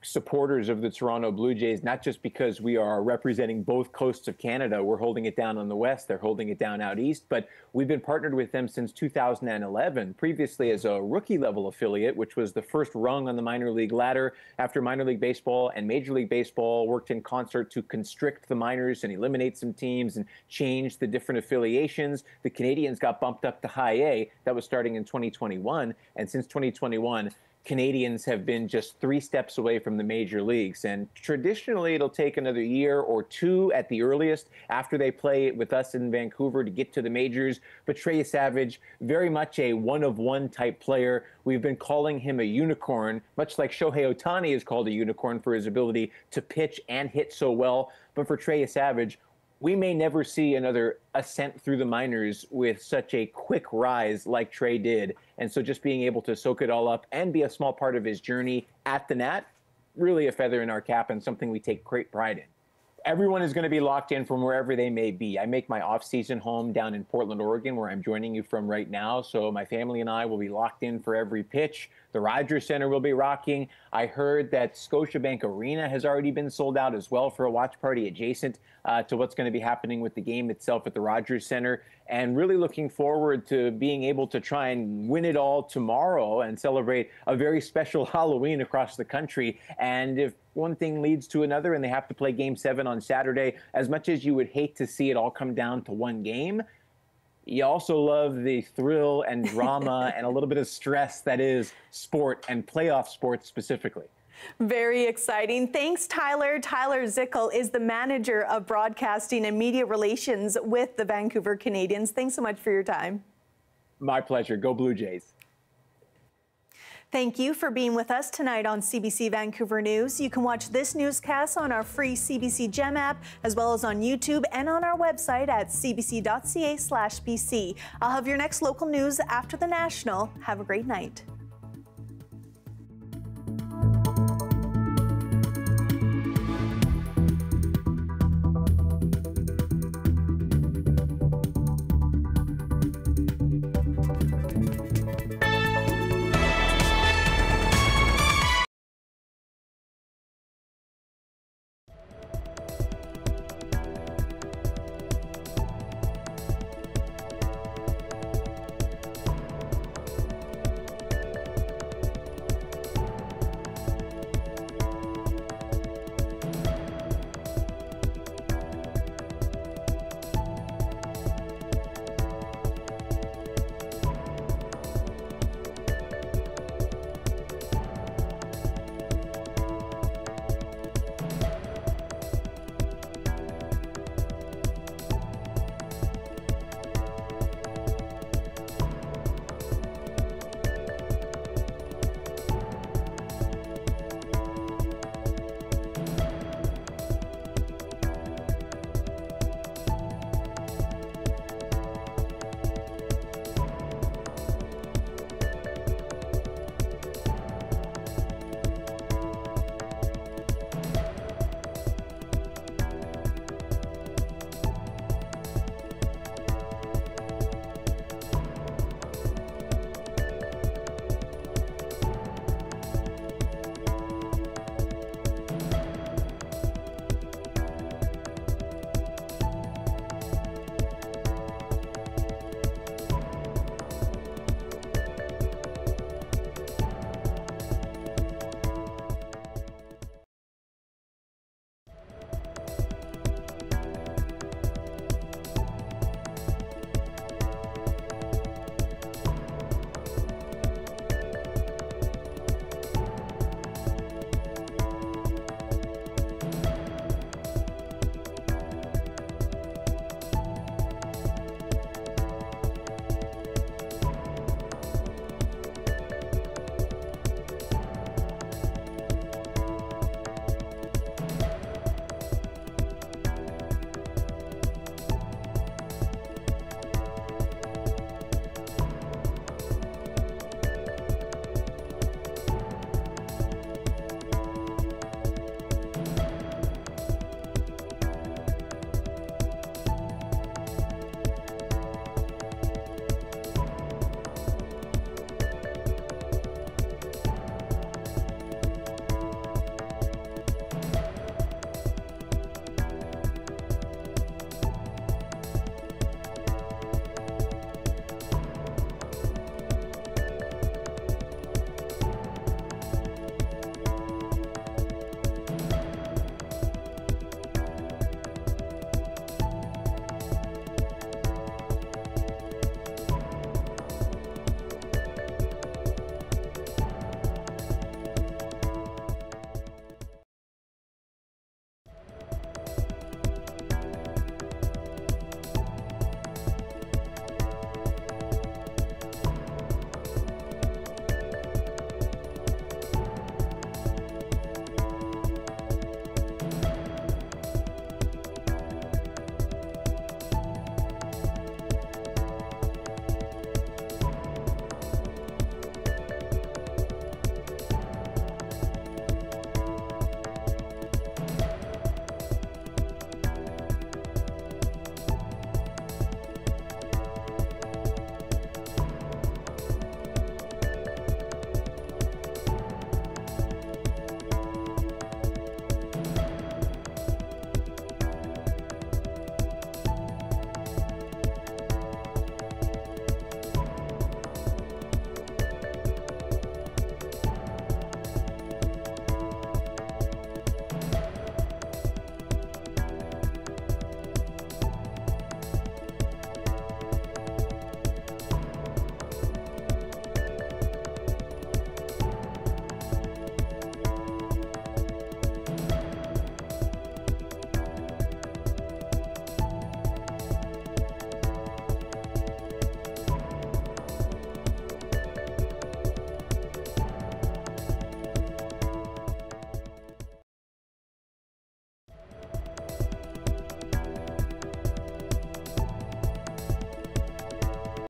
supporters of the Toronto Blue Jays, not just because we are representing both coasts of Canada. We're holding it down on the west, they're holding it down out east, but we've been partnered with them since 2011, previously as a rookie level affiliate, which was the first rung on the minor league ladder after minor league baseball and Major League Baseball worked in concert to constrict the minors and eliminate some teams and change the different affiliations. The Canadians got bumped up to High A. That was starting in 2021, and since 2021, Canadians have been just 3 steps away from the major leagues. And traditionally, it'll take another year or 2 at the earliest after they play with us in Vancouver to get to the majors. But Trey Yesavage, very much a one-of-one type player. We've been calling him a unicorn, much like Shohei Ohtani is called a unicorn for his ability to pitch and hit so well. But for Trey Yesavage, we may never see another ascent through the minors with such a quick rise like Trey did. And so just being able to soak it all up and be a small part of his journey at the Nat, really a feather in our cap and something we take great pride in. Everyone is going to be locked in from wherever they may be. I make my off-season home down in Portland, Oregon, where I'm joining you from right now. So my family and I will be locked in for every pitch. The Rogers Center will be rocking. I heard that Scotiabank Arena has already been sold out as well for a watch party adjacent to what's going to be happening with the game itself at the Rogers Center. And really looking forward to being able to try and win it all tomorrow and celebrate a very special Halloween across the country. And if one thing leads to another and they have to play Game 7 on Saturday, as much as you would hate to see it all come down to one game, you also love the thrill and drama and a little bit of stress that is sport and playoff sports specifically. Very exciting. Thanks, Tyler. Tyler Zickel is the manager of broadcasting and media relations with the Vancouver Canadians. Thanks so much for your time. My pleasure. Go Blue Jays. Thank you for being with us tonight on CBC Vancouver News. You can watch this newscast on our free CBC Gem app, as well as on YouTube and on our website at cbc.ca/BC. I'll have your next local news after the national. Have a great night.